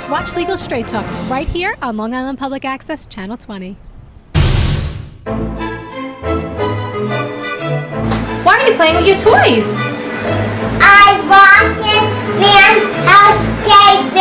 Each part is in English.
Watch Legal Straight Talk right here on Long Island Public Access, Channel 20. Why are you playing with your toys? I watched Madhousetv.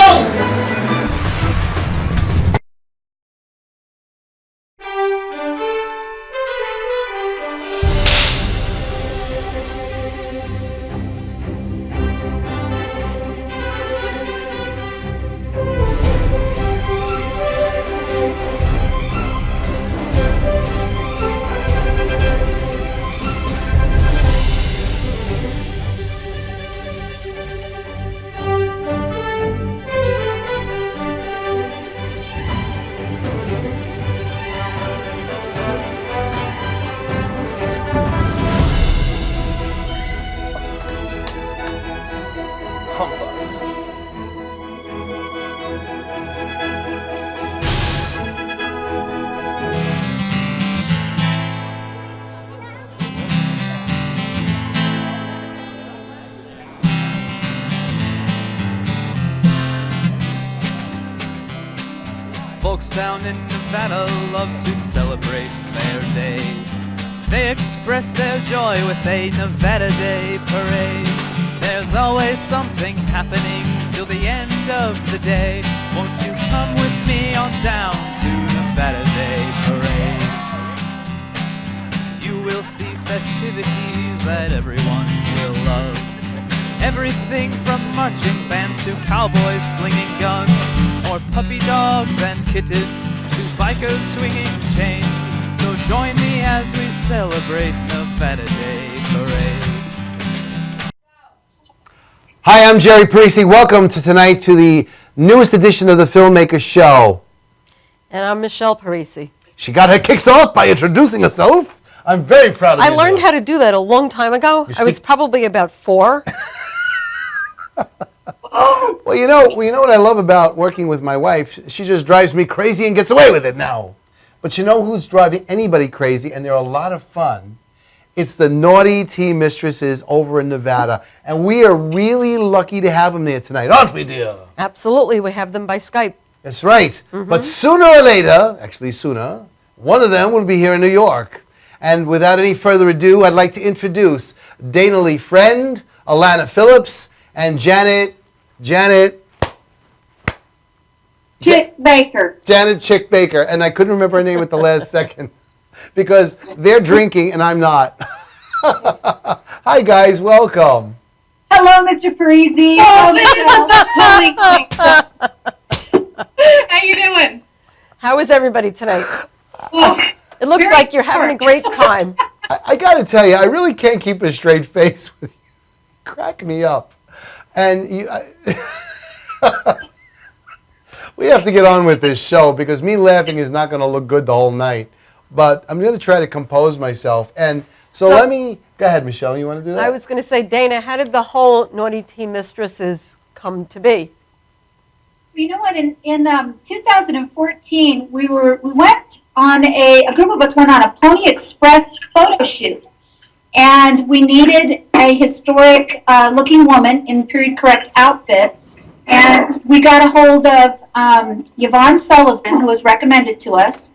Folks down in Nevada love to celebrate their day. They express their joy with a Nevada Day parade. There's always something happening till the end of the day. Won't you come with me on down to Nevada Day parade? You will see festivities that everyone will love. Everything from marching bands to cowboys slinging guns, or puppy dogs and kittens to bikers swinging chains. So join me as we celebrate Nevada Day Parade. Hi, I'm Jerry Parisi. Welcome tonight to the newest edition of the Filmmaker Show. And I'm Michelle Parisi. She got her kicks off by introducing herself. I'm very proud of you. I learned how to do that a long time ago. I was probably about 4. Well, you know what I love about working with my wife? She just drives me crazy and gets away with it now. But you know who's driving anybody crazy, and they're a lot of fun? It's the Naughty Tea Mistresses over in Nevada. And we are really lucky to have them there tonight, aren't we, dear? Absolutely. We have them by Skype. That's right. Mm-hmm. But sooner or later, actually sooner, one of them will be here in New York. And without any further ado, I'd like to introduce Dana Lee Friend, Alana Phillips, and Janet Chick Baker. Janet Chick Baker. And I couldn't remember her name at the last second because they're drinking and I'm not. Hi, guys. Welcome. Hello, Mr. Parisi. How you doing? How is everybody tonight? It looks like you're having a great time. I got to tell you, I really can't keep a straight face with you. Crack me up. And we have to get on with this show because me laughing is not going to look good the whole night. But I'm going to try to compose myself. And so let me, go ahead, Michelle, you want to do that? I was going to say, Dana, how did the whole Naughty Tea Mistresses come to be? You know what, in 2014, we went on a group of us went on a Pony Express photo shoot. And we needed a historic looking woman in period correct outfit. And we got a hold of Yvonne Sullivan, who was recommended to us.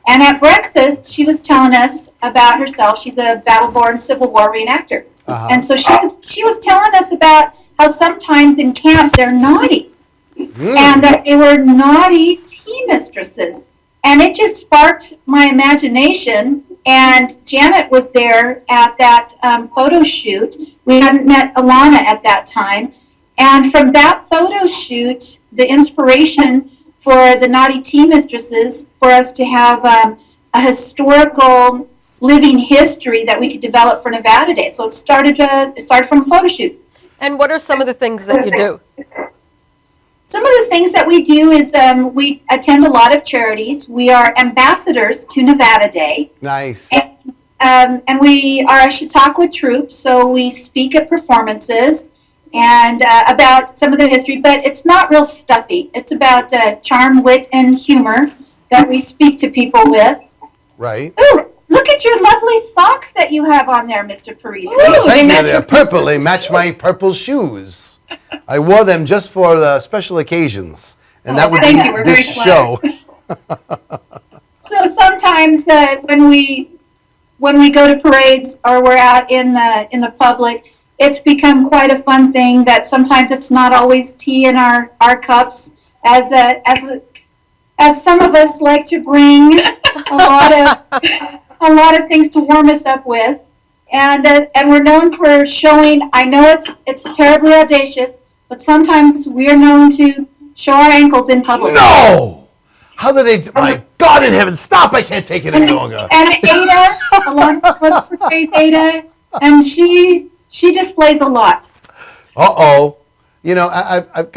And at breakfast, she was telling us about herself. She's a battle-born Civil War reenactor. Uh-huh. And so she was telling us about how sometimes in camp they're naughty. And that they were naughty tea mistresses. And it just sparked my imagination. And Janet was there at that photo shoot. We hadn't met Alana at that time. And from that photo shoot, the inspiration for the Naughty Tea Mistresses, for us to have a historical living history that we could develop for Nevada Day. So it started from a photo shoot. And what are some of the things that you do? Some of the things that we do is we attend a lot of charities. We are ambassadors to Nevada Day. Nice. And we are a Chautauqua troupe, so we speak at performances and about some of the history, but it's not real stuffy. It's about charm, wit, and humor that we speak to people with. Right. Ooh, look at your lovely socks that you have on there, Mr. Parisi. Ooh, thank you. They're purple. They match my purple shoes. I wore them just for the special occasions. And that would thank be you. We're this very show. So sometimes when we go to parades or we're out in the public, it's become quite a fun thing that sometimes it's not always tea in our cups, as some of us like to bring a lot of things to warm us up with, and we're known for showing. I know it's terribly audacious, but sometimes we are known to show our ankles in public. No! How do they? My God in heaven! Stop! I can't take it any longer. And Ada, a lot of us portrays Ada, and she displays a lot. Uh-oh. You know, I've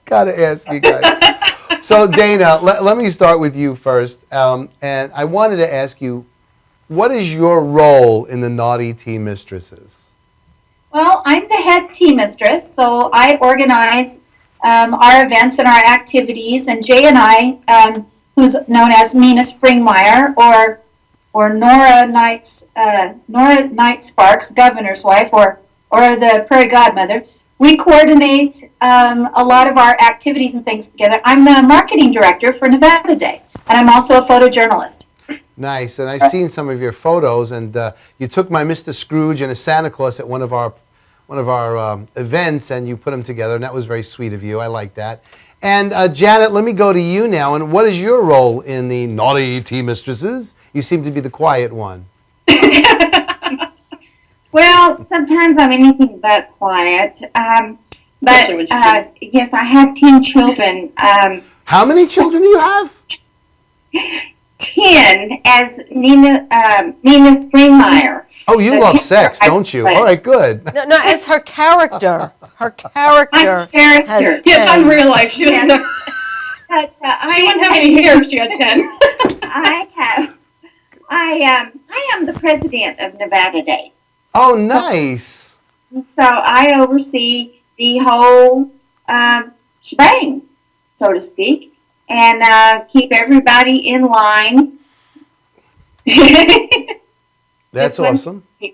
got to ask you guys. So, Dana, let me start with you first. And I wanted to ask you, what is your role in the Naughty Tea Mistresses? Well, I'm the head tea mistress, so I organize our events and our activities. And Jay and I, who's known as Mina Springmeyer, or Nora Knight Sparks, governor's wife, or the prairie godmother, we coordinate a lot of our activities and things together. I'm the marketing director for Nevada Day, and I'm also a photojournalist. Nice, and I've seen some of your photos, and you took my Mr. Scrooge and a Santa Claus at one of our events, and you put them together, and that was very sweet of you. I like that. And Janet, let me go to you now. And what is your role in the Naughty Tea Mistresses? You seem to be the quiet one. Well, sometimes I'm anything but quiet. But yes, I have 10 children. How many children do you have? 10 as Nina Springmeyer. Oh, you love sex, don't you? All right, good. No, it's her character. Her character. My character. Has Yeah, 10. in real life, she doesn't have, But she wouldn't have any hair if she had 10. I am the president of Nevada Day. Oh, nice. So I oversee the whole shebang, so to speak, and keep everybody in line. That's awesome. So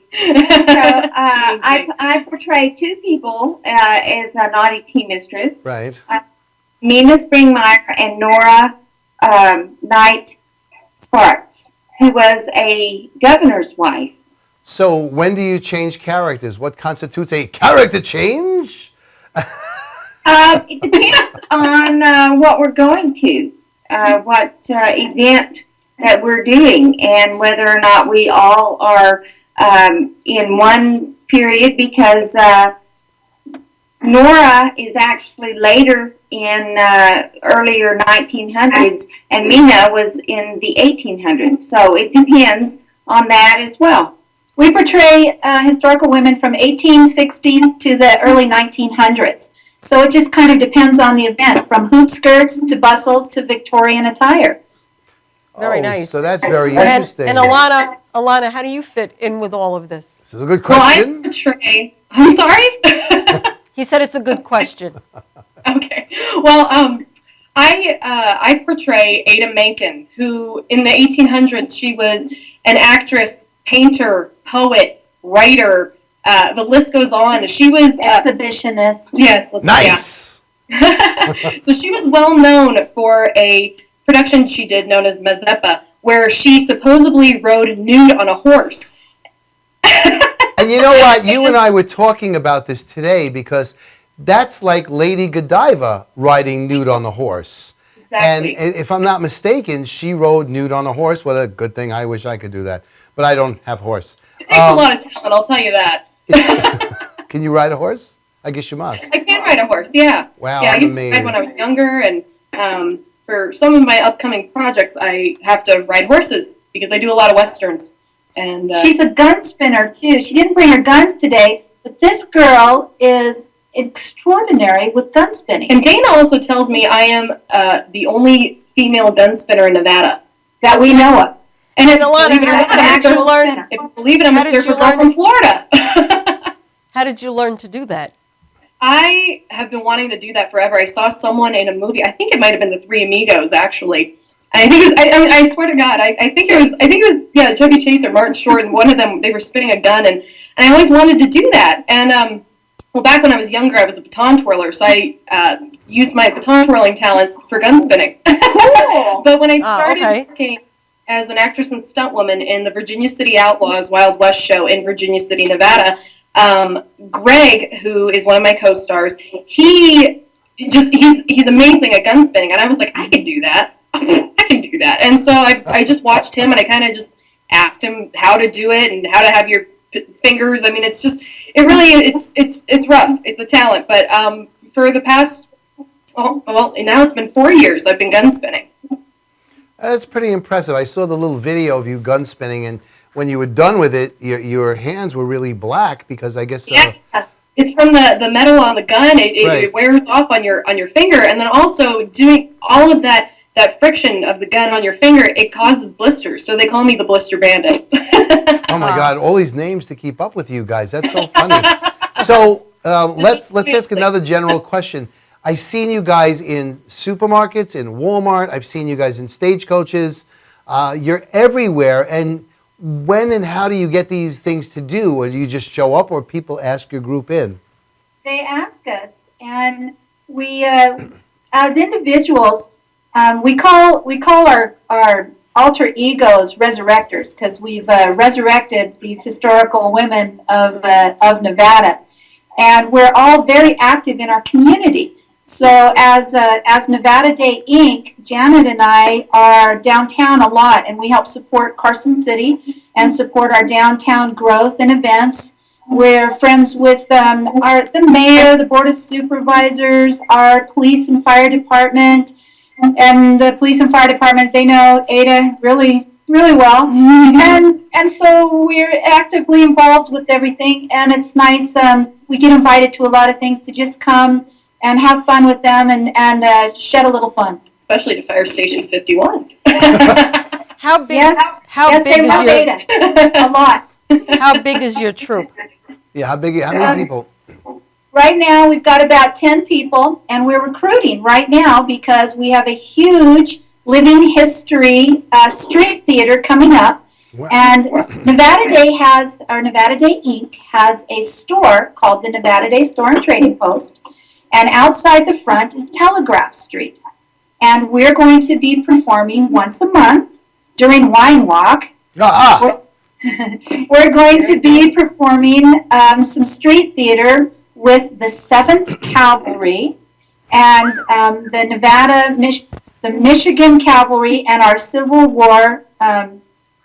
I portray two people as a naughty tea mistress. Right. Mina Springmeyer and Nora Knight Sparks, who was a governor's wife. So when do you change characters? What constitutes a character change? It depends on what we're going to, what event that we're doing, and whether or not we all are in one period, because Nora is actually later in earlier 1900s, and Mina was in the 1800s. So it depends on that as well. We portray historical women from 1860s to the early 1900s. So it just kind of depends on the event, from hoop skirts to bustles to Victorian attire. Very Oh, nice. So that's very And interesting. Alana, how do you fit in with all of this? This is a good Well, I question. portray. I'm sorry. He said it's a good question. Okay. Well, I portray Ada Menken, who in the 1800s she was an actress, painter, poet, writer. The list goes on. She was Exhibitionist. yes. Nice. Yeah. So she was well known for a production she did known as Madhousetv, where she supposedly rode nude on a horse. And you know what? You and I were talking about this today, because that's like Lady Godiva riding nude on the horse. Exactly. And if I'm not mistaken, she rode nude on a horse. What a good thing. I wish I could do that. But I don't have a horse. It takes a lot of talent, I'll tell you that. Can you ride a horse? I guess you must. I can ride a horse, yeah. Wow, yeah, I I'm used to ride when I amazed. was younger, and for some of my upcoming projects, I have to ride horses because I do a lot of westerns. And She's a gun spinner, too. She didn't bring her guns today, but this girl is extraordinary with gun spinning. and Dana also tells me I am the only female gun spinner in Nevada. That we know of. And if Alana, believe it or how not, I'm a did you surfer- learn? if you believe it, I'm How a did surfer you girl learn? from Florida. How did you learn to do that? I have been wanting to do that forever. I saw someone in a movie. I think it might have been the Three Amigos, actually. I think it was. I mean, I swear to God, I think it was. I think it was. Yeah, Chevy Chase or Martin Short, and one of them they were spinning a gun, and I always wanted to do that. And well, back when I was younger, I was a baton twirler, so I used my baton twirling talents for gun spinning. Cool. But when I started okay. working as an actress and stunt woman in the Virginia City Outlaws Wild West show in Virginia City, Nevada, Greg, who is one of my co-stars, he's amazing at gun spinning, and I was like, I can do that. I can do that. And so I just watched him, and I kind of just asked him how to do it and how to have your fingers. I mean, it's rough. It's a talent. But for the past, well, now it's been 4 years I've been gun spinning. That's pretty impressive. I saw the little video of you gun spinning, and when you were done with it, your hands were really black because I guess. Yeah, it's from the metal on the gun. Right. It wears off on your finger, and then also doing all of that friction of the gun on your finger, it causes blisters. So they call me the Blister Bandit. Oh my God! All these names to keep up with you guys. That's so funny. So let's ask another general question. I've seen you guys in supermarkets, in Walmart. I've seen you guys in stagecoaches. You're everywhere. And when and how do you get these things to do? Or do you just show up, or people ask your group in? They ask us, and we, as individuals, we call our alter egos resurrectors, because we've resurrected these historical women of Nevada, and we're all very active in our community. So as Nevada Day Inc., Janet and I are downtown a lot, and we help support Carson City and support our downtown growth and events. We're friends with the mayor, the board of supervisors, our police and fire department, and the police and fire department, they know Ada really, really well. And so we're actively involved with everything, and it's nice. We get invited to a lot of things to just come and have fun with them and shed a little fun. Especially to Fire Station 51. How big? Yes, How yes, big they is love your? Ada a lot. How big is your troop? Yeah, how many people? Right now, we've got about 10 people, and we're recruiting right now because we have a huge living history street theater coming up. Wow. And Nevada Day Inc. has a store called the Nevada Day Store and Trading Post, and outside the front is Telegraph Street. And we're going to be performing once a month during Wine Walk. We're going to be performing some street theater with the 7th Cavalry and the Michigan Cavalry and our Civil War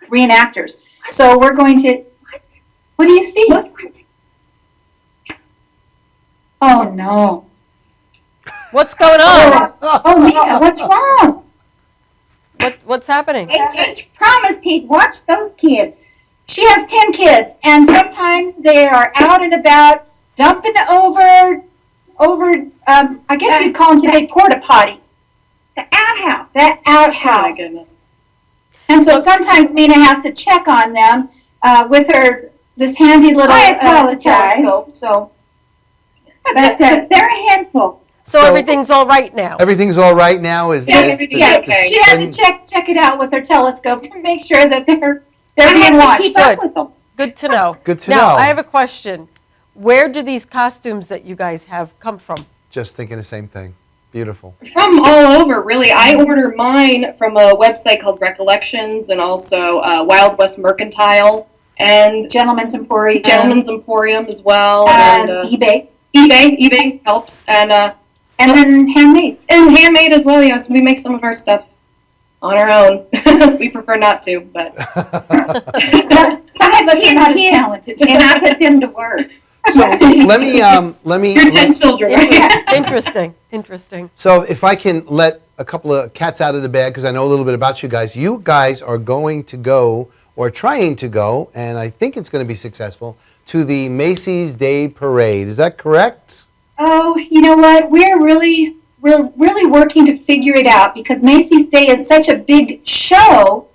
reenactors. So we're going to. What do you see? What? Oh no! What's going on? Oh Mia, what's wrong? What's happening? H promised he'd watch those kids. She has 10 kids, and sometimes they are out and about dumping over. I guess you'd call them today porta potties. The outhouse. That outhouse. Oh my goodness. And so sometimes Mina has to check on them with this handy little I apologize. telescope. So, But they're a handful. So everything's all right now. Everything's all right now? Everything's okay. she had to check it out with her telescope to make sure that they're I being have to watched. keep up with them. Good to know. Good to now, know. I have a question. Where do these costumes that you guys have come from? Just thinking the same thing. Beautiful. From all over, really. I order mine from a website called Recollections, and also Wild West Mercantile, and Gentleman's Emporium. Gentleman's Emporium as well. eBay. eBay helps, and then handmade. And handmade as well. Yes, we make some of our stuff on our own. We prefer not to, but Some of us are not as talented. And I put them to work. So let me your 10 children, right? Interesting. So if I can let a couple of cats out of the bag, because I know a little bit about you guys are going to go, or trying to go, and I think it's going to be successful, to the Macy's Day Parade. Is that correct? Oh, you know what? We're really working to figure it out, because Macy's Day is such a big show,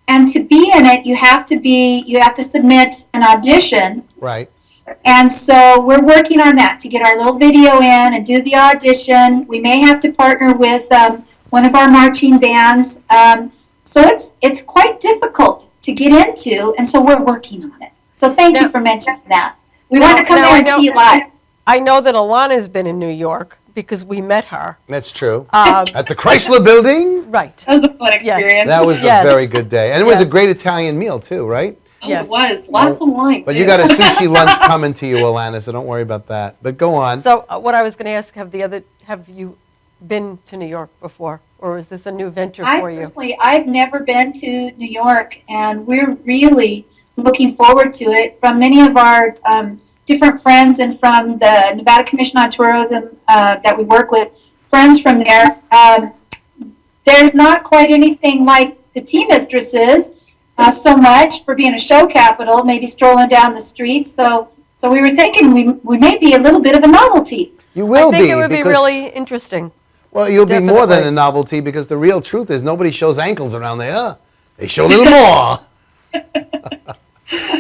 and to be in it, you have to submit an audition. Right. And so we're working on that to get our little video in and do the audition. We may have to partner with one of our marching bands. So it's quite difficult to get into, and so we're working on it. So thank you for mentioning that. We want to come there and see you live. I know that Alana's been in New York because we met her. That's true. Um, At the Chrysler Building. Right. That was a fun experience. That was Yes. a very good day. And it was a Yes. great Italian meal, too, right? Oh, Yes. it was. Lots of wine. But too. you got a sushi lunch coming to you, Alana, so don't worry about that. But go on. So what I was going to ask, have you been to New York before? Or is this a new venture for you? I've never been to New York, and we're really looking forward to it. From many of our different friends and from the Nevada Commission on Tourism that we work with, friends from there, there's not quite anything like the Tea Mistresses so much for being a show capital, maybe strolling down the streets. So we were thinking we may be a little bit of a novelty. You will I think be. it would be because- really interesting. Well, you'll be more than Definitely. a novelty because the real truth is nobody shows ankles around there. They show a little more.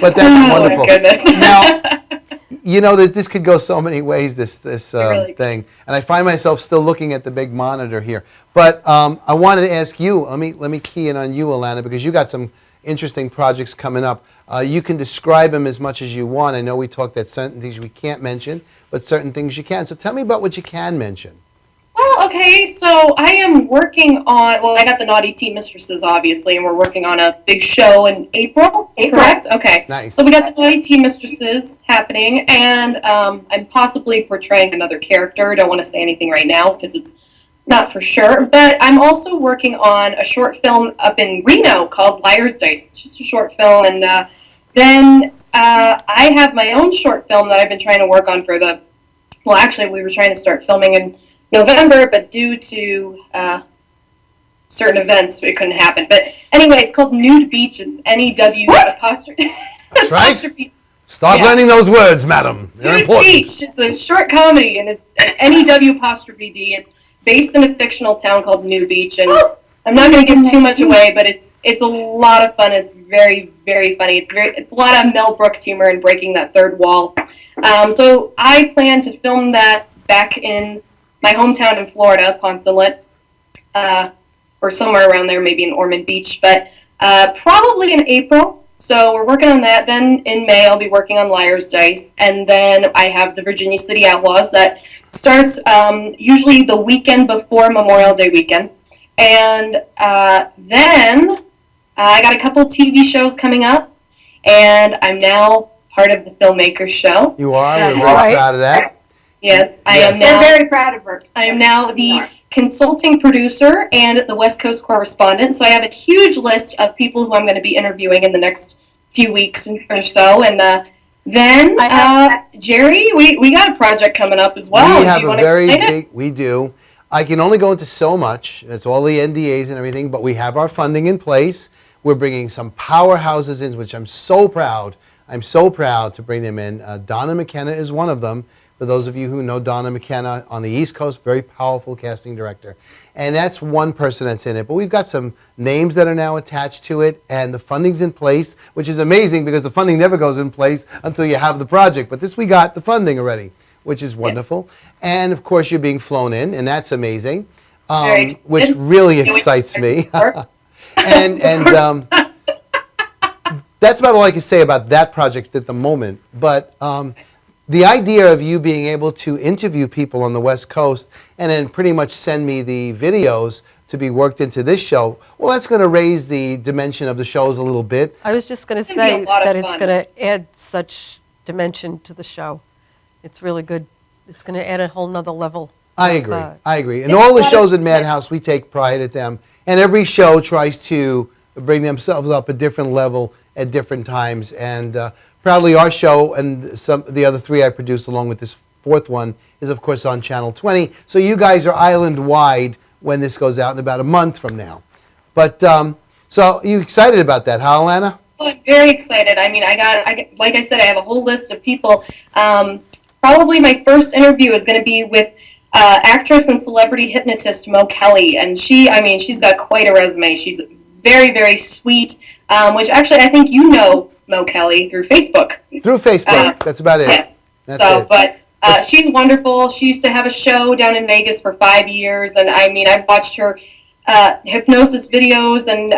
But that's Oh, wonderful. my goodness. Now, you know, this could go so many ways, this really thing. And I find myself still looking at the big monitor here. But I wanted to ask you, let me key in on you, Alana, because you got some interesting projects coming up. You can describe them as much as you want. I know we talked that certain things we can't mention, but certain things you can. So tell me about what you can mention. Well, okay, so I am working on, I got the Naughty Tea Mistresses, obviously, and we're working on a big show in April, correct? Okay. Nice. So we got the Naughty Tea Mistresses happening, and I'm possibly portraying another character. Don't want to say anything right now because it's not for sure. But I'm also working on a short film up in Reno called Liar's Dice. It's just a short film, and then I have my own short film that I've been trying to work on actually, we were trying to start filming in November, but due to certain events, it couldn't happen. But anyway, it's called Nude Beach. It's N-E-W apostrophe. That's right. apostrophe. Start Yeah. learning those words, madam. They're Nude important. Beach. It's a short comedy, and it's N-E-W apostrophe D. It's based in a fictional town called New Beach, and I'm not going to give too much away, but it's a lot of fun. It's very, very funny. It's a lot of Mel Brooks humor and breaking that third wall. So I plan to film that back in my hometown in Florida, Ponce Inlet, or somewhere around there, maybe in Ormond Beach, but probably in April. So we're working on that. Then in May, I'll be working on Liar's Dice, and then I have the Virginia City Outlaws that starts usually the weekend before Memorial Day weekend, and then I got a couple TV shows coming up, and I'm now part of the Filmmakers Show. You are. We're That's very right. proud of that. Yes, I Yes. am We're now. very proud of her. I am now the consulting producer and the West Coast correspondent. So I have a huge list of people who I'm going to be interviewing in the next few weeks or so. And then, Jerry, we got a project coming up as well. We Do have you a want to very explain it? big, we do. I can only go into so much. It's all the NDAs and everything, but we have our funding in place. We're bringing some powerhouses in, which I'm so proud. I'm so proud to bring them in. Donna McKenna is one of them. For those of you who know Donna McKenna on the East Coast, very powerful casting director. And that's one person that's in it. But we've got some names that are now attached to it, and the funding's in place, which is amazing because the funding never goes in place until you have the project. But we got the funding already, which is wonderful. And of course, you're being flown in, and that's amazing, Very excited. which really Can't wait excites to me. work. and that's about all I can say about that project at the moment. But the idea of you being able to interview people on the West Coast and then pretty much send me the videos to be worked into this show, well, that's going to raise the dimension of the shows a little bit. I was just going to It's gonna be say a lot of that it's fun. going to add such dimension to the show. It's really good. It's going to add a whole nother level. I of, agree. I agree. And it's all the a lot of- shows at Madhouse, we take pride at them. And every show tries to bring themselves up a different level at different times. And proudly, our show and the other three I produce along with this fourth one is, of course, on Channel 20. So you guys are island-wide when this goes out in about a month from now. But so you excited about that, huh, Alana? Well, I'm very excited. I mean, I got, like I said, I have a whole list of people. Probably my first interview is going to be with actress and celebrity hypnotist Mo Kelly, and she's got quite a resume. She's very, very sweet. Which actually, I think you know Mo Kelly through Facebook. Through Facebook. That's about it. Yes. That's So, it. but she's wonderful. She used to have a show down in Vegas for 5 years, and I mean, I've watched her hypnosis videos, and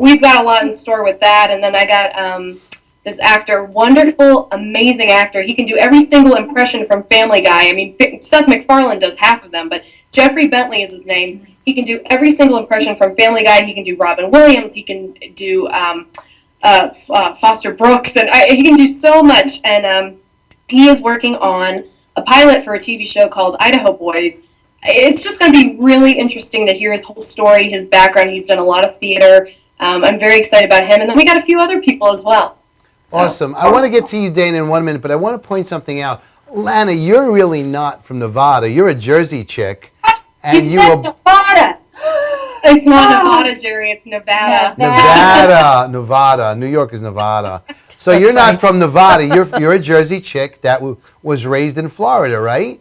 we've got a lot in store with that. And then I got this actor, wonderful, amazing actor. He can do every single impression from Family Guy. I mean, Seth MacFarlane does half of them, but Jeffrey Bentley is his name. He can do every single impression from Family Guy. He can do Robin Williams. He can do Foster Brooks, and he can do so much. And he is working on a pilot for a TV show called Idaho Boys. It's just going to be really interesting to hear his whole story, his background. He's done a lot of theater. I'm very excited about him. And then we got a few other people as well. So, awesome. I want to get to you, Dana, in 1 minute, but I want to point something out. Lana, you're really not from Nevada. You're a Jersey chick. And You said Nevada. It's not Nevada, Jerry. It's Nevada. Nevada. New York is Nevada. So you're not from Nevada. You're a Jersey chick that was raised in Florida, right?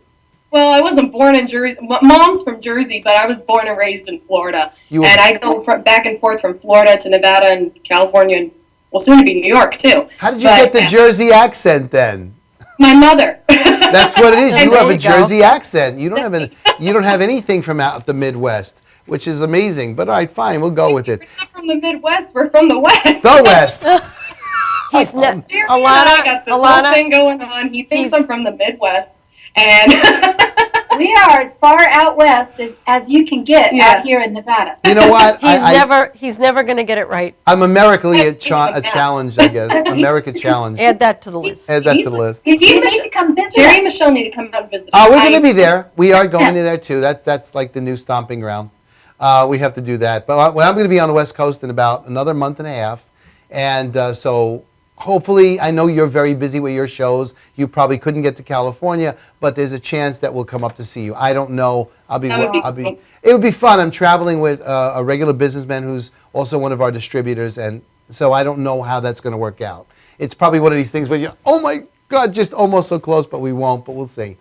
Well, I wasn't born in Jersey. Mom's from Jersey, but I was born and raised in Florida. And I go back and forth from Florida to Nevada and California, and well, soon to be New York too. How did you get the Jersey accent then? My mother. That's what it is. You have a you Jersey accent. You don't have anything from out the Midwest, which is amazing. But all right, fine, we'll go with it. We're not from the Midwest. We're from the West. The West. He's Jerry and I got this whole thing going on. He thinks I'm from the Midwest, and We are as far out west as you can get out here in Nevada. You know what? He's never going to get it right. I'm Americally a challenge, I guess. America challenge. Add that to the list. Add that to the list. You need to come visit Jerry us. and Michelle need to come out and visit. Oh, we're going to be there. We are going to there too. That's like the new stomping ground. We have to do that. But I'm going to be on the West Coast in about another month and a half. And so hopefully, I know you're very busy with your shows. You probably couldn't get to California, but there's a chance that we'll come up to see you. I don't know. It would be fun. I'm traveling with a regular businessman who's also one of our distributors, and so I don't know how that's going to work out. It's probably one of these things where you, oh my God, just almost so close, but we won't, but we'll see.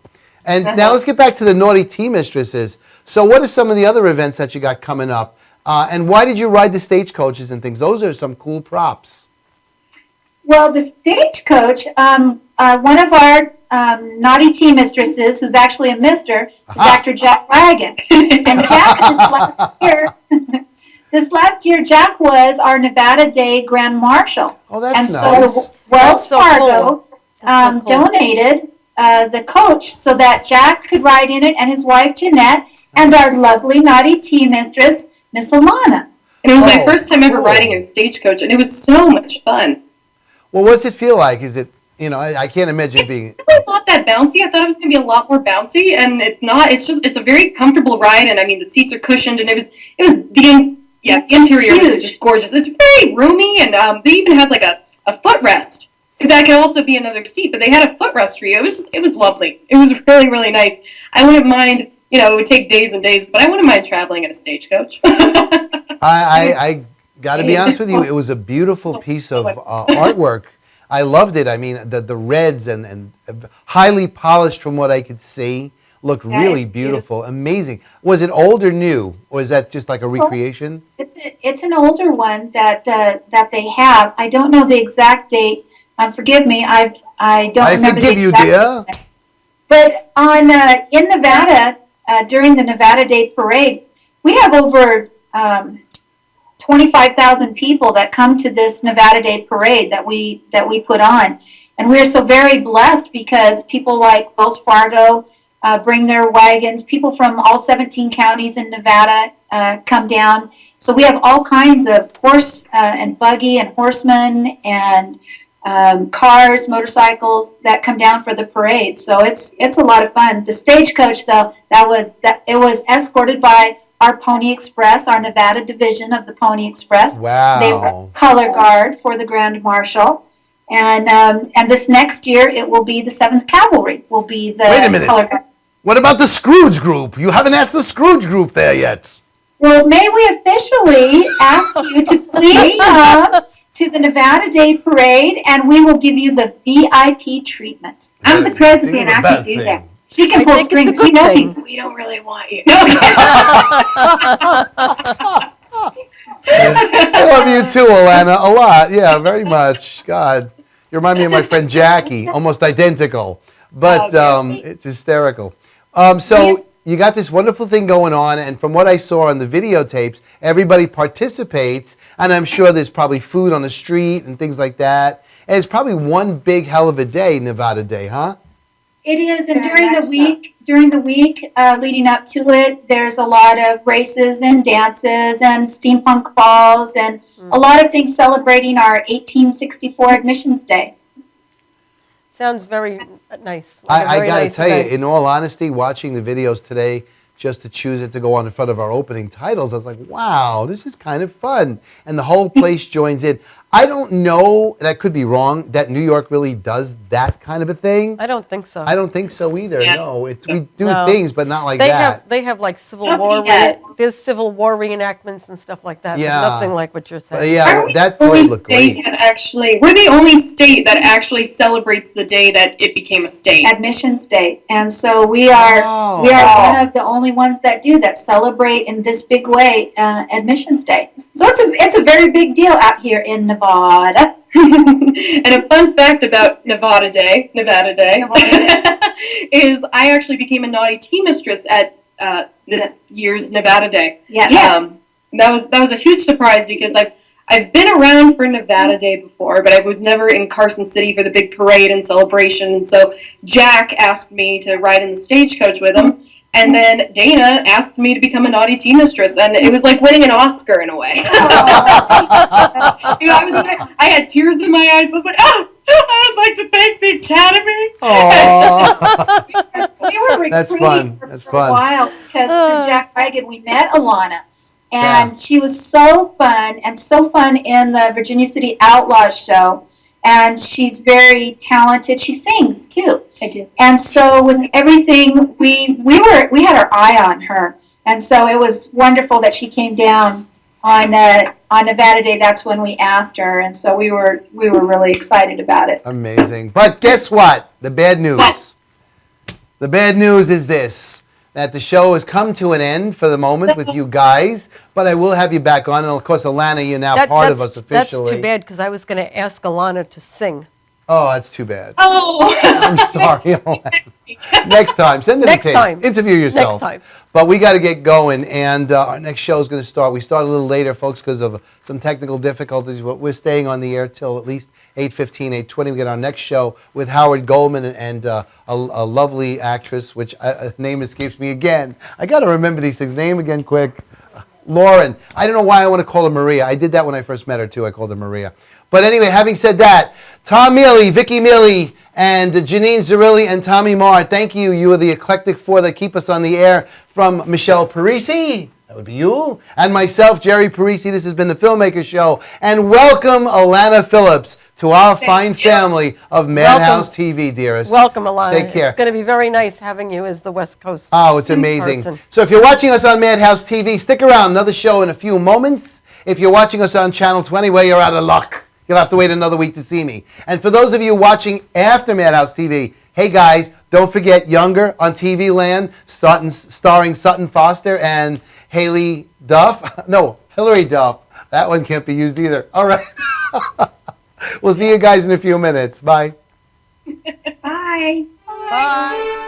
And now let's get back to the Naughty Tea Mistresses. So what are some of the other events that you got coming up? And why did you ride the stagecoaches and things? Those are some cool props. Well, the stagecoach, one of our naughty tea mistresses, who's actually a mister, is actor Jack Wagon. And Jack, this last year, Jack was our Nevada Day Grand Marshal. Oh, that's and nice. So Wells so Fargo cool. donated the coach so that Jack could ride in it, and his wife Jeanette, and our lovely naughty tea mistress, Miss Alana. And it was my first time ever riding in a stagecoach, and it was so much fun. Well, what's it feel like? Is it, I can't imagine being... It's really not that bouncy. I thought it was going to be a lot more bouncy, and it's not. It's a very comfortable ride, and I mean, the seats are cushioned, and the interior was just gorgeous. It's very roomy, and they even had like a footrest. That could also be another seat, but they had a footrest for you. It was lovely. It was really, really nice. I wouldn't mind, it would take days and days, but I wouldn't mind traveling in a stagecoach. I got to be honest with you, it was a beautiful piece of artwork. I loved it. I mean, the reds and highly polished from what I could see. Looked really beautiful, amazing. Was it old or new, or is that just like a recreation? It's an older one that they have. I don't know the exact date. Forgive me, I don't remember the exact date. I forgive you, dear. But in Nevada, during the Nevada Day Parade, we have over 25,000 people that come to this Nevada Day Parade that we put on, and we're so very blessed because people like Wells Fargo bring their wagons. People from all 17 counties in Nevada come down. So we have all kinds of horse and buggy and horsemen and cars, motorcycles that come down for the parade. So it's a lot of fun. The stagecoach, though, it was escorted by our Pony Express, our Nevada division of the Pony Express. Wow. They were color guard for the Grand Marshal. And this next year, it will be the 7th Cavalry. Will be the Wait a minute. color guard. What about the Scrooge group? You haven't asked the Scrooge group there yet. Well, may we officially ask you to please come to the Nevada Day Parade, and we will give you the VIP treatment. I'm the president. I can do that. She can pull strings. We know people. We don't really want you. I love you too, Alana, a lot. Yeah, very much. God, you remind me of my friend Jackie, almost identical, but it's hysterical. So you got this wonderful thing going on, and from what I saw on the videotapes, everybody participates, and I'm sure there's probably food on the street and things like that. And it's probably one big hell of a day, Nevada Day, huh? It is, and Very much so. during the week leading up to it, there's a lot of races and dances and steampunk balls and a lot of things celebrating our 1864 Admissions Day. Sounds very nice. Like a I very got to nice tell event. you, in all honesty, watching the videos today, just to choose it to go on in front of our opening titles, I was like, wow, this is kind of fun. And the whole place joins in. I don't know, and I could be wrong, that New York really does that kind of a thing. I don't think so. I don't think so either. Yeah. No, we do No. things, but not like They that. have like Civil Nobody War. does. There's Civil War reenactments and stuff like that. But Yeah. nothing like what you're saying. Yeah, Aren't we that the only parade looked state great. that actually, we're the only state that actually celebrates the day that it became a state. Admissions Day, and so we are Oh. one of the only ones that do that celebrate in this big way Admissions Day. So it's a very big deal out here in Nevada. And a fun fact about Nevada Day is I actually became a naughty tea mistress at this year's Nevada Day. Yes. That was a huge surprise because I've been around for Nevada Day before, but I was never in Carson City for the big parade and celebration. And so Jack asked me to ride in the stagecoach with him. And then Dana asked me to become a naughty tea mistress, and it was like winning an Oscar in a way. I had tears in my eyes. I was like, I would like to thank the Academy. Aw. We were That's recruiting fun. That's for fun. a while because through Jack Reagan we met Alana, and she was so fun in the Virginia City Outlaws show, and she's very talented. She sings too. I do. And so with everything, we had our eye on her, and so it was wonderful that she came down on Nevada Day. That's when we asked her, and so we were really excited about it. Amazing. But guess what? The bad news. The bad news is this, that the show has come to an end for the moment with you guys, but I will have you back on. And of course, Alana, you're now part of us officially. That's too bad because I was going to ask Alana to sing. Oh, that's too bad. Oh. I'm sorry, Alana. Next time, send it Next a tape. time. Interview yourself. Next time. But we got to get going, and our next show is going to start. We start a little later, folks, because of some technical difficulties, but we're staying on the air till at least 8:15, 8:20. We get our next show with Howard Goldman and a lovely actress, which name escapes me again. I got to remember these things. Name again, quick. Lauren. I don't know why I want to call her Maria. I did that when I first met her, too. I called her Maria. But anyway, having said that, Tom Mealy, Vicky Mealy, and Janine Zerilli and Tommy Marr, thank you. You are the eclectic four that keep us on the air. From Michelle Parisi, that would be you, and myself, Jerry Parisi. This has been the Filmmaker Show. And welcome, Alana Phillips, to our fine family of Madhouse TV, dearest. Welcome, Alana. Take care. It's going to be very nice having you as the West Coast. Oh, it's amazing. person. So if you're watching us on Madhouse TV, stick around. Another show in a few moments. If you're watching us on Channel 20, well, you're out of luck. You'll have to wait another week to see me. And for those of you watching after Madhouse TV, hey guys, don't forget Younger on TV Land, starring Sutton Foster and Hilary Duff. That one can't be used either. All right. We'll see you guys in a few minutes. Bye. Bye. Bye.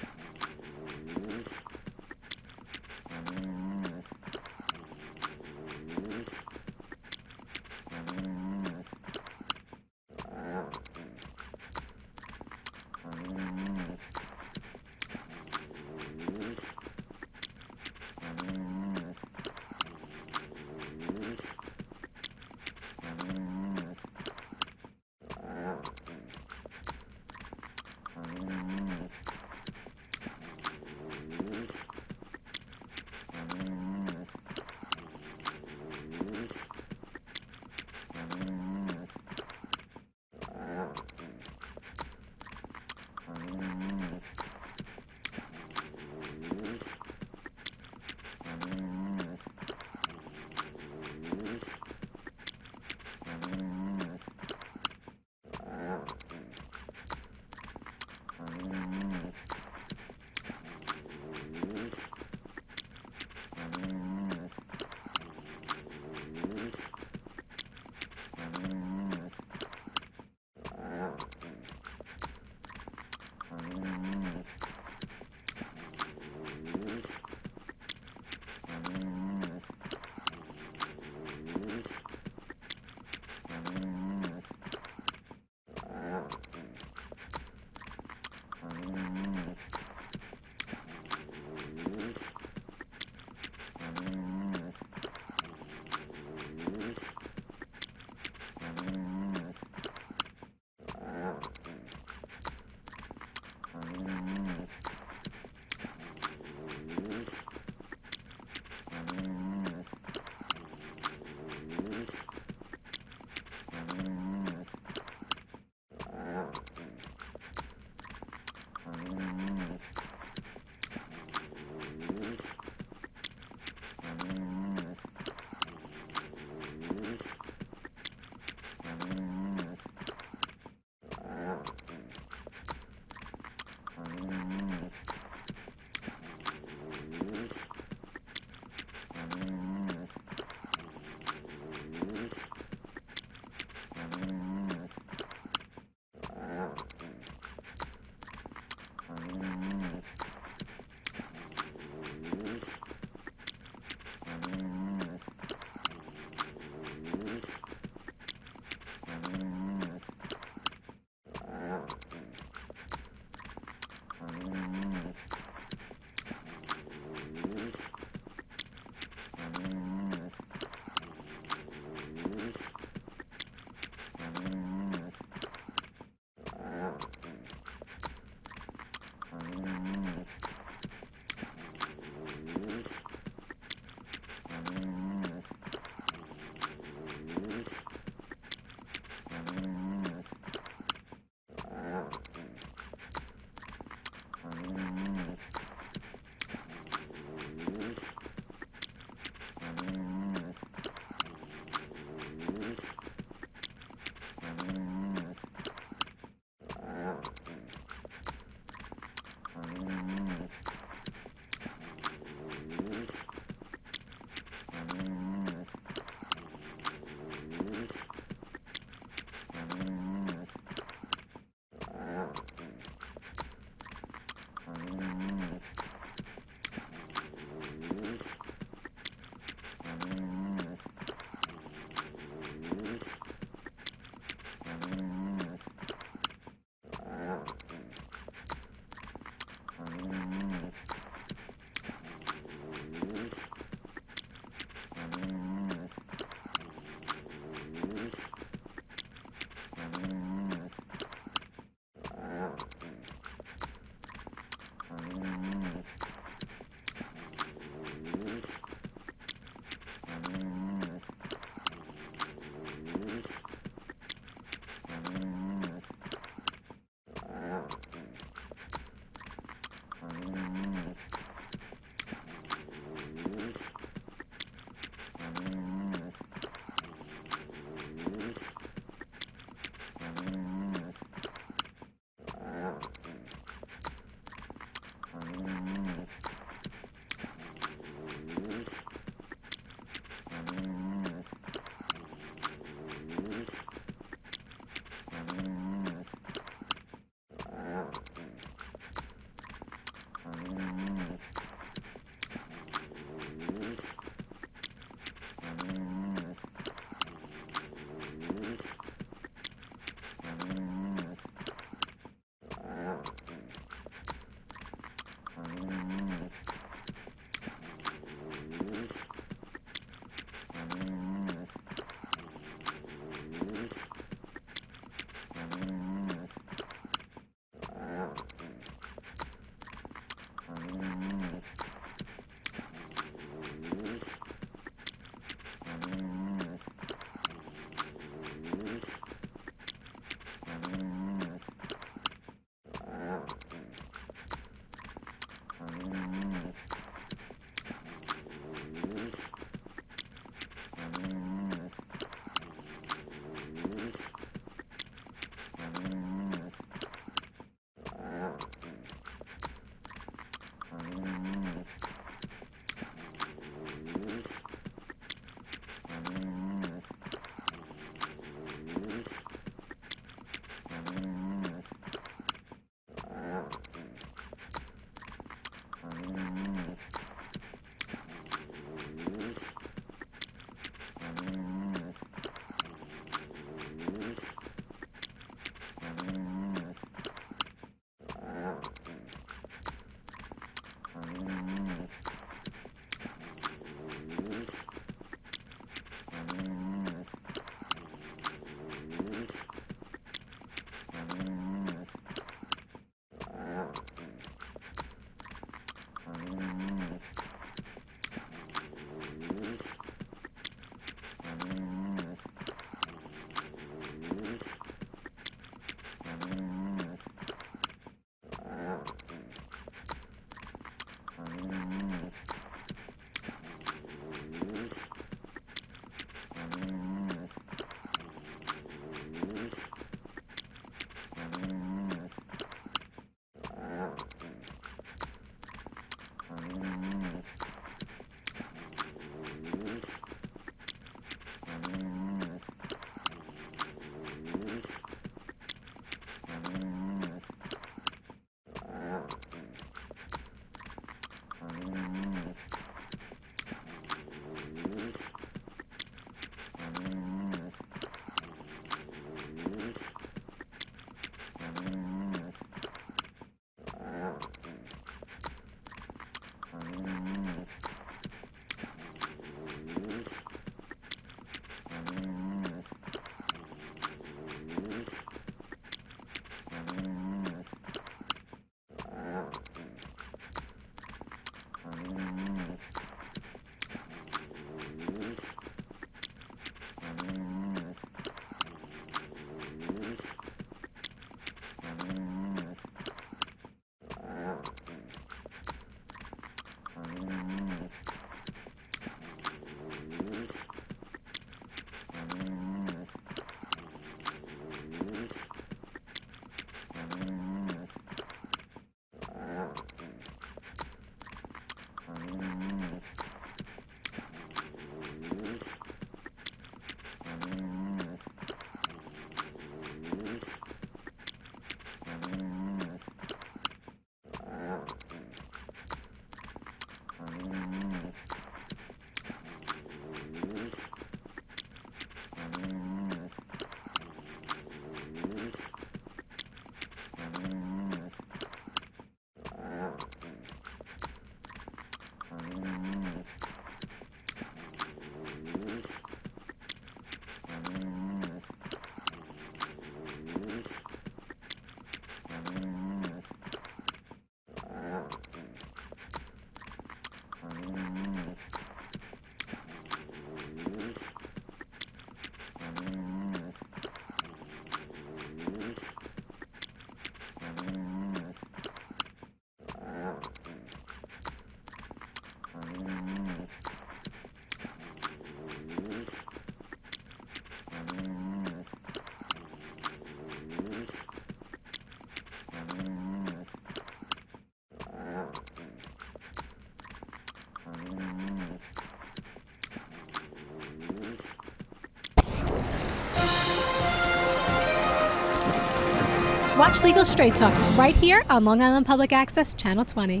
Watch Legal Straight Talk right here on Long Island Public Access, Channel 20.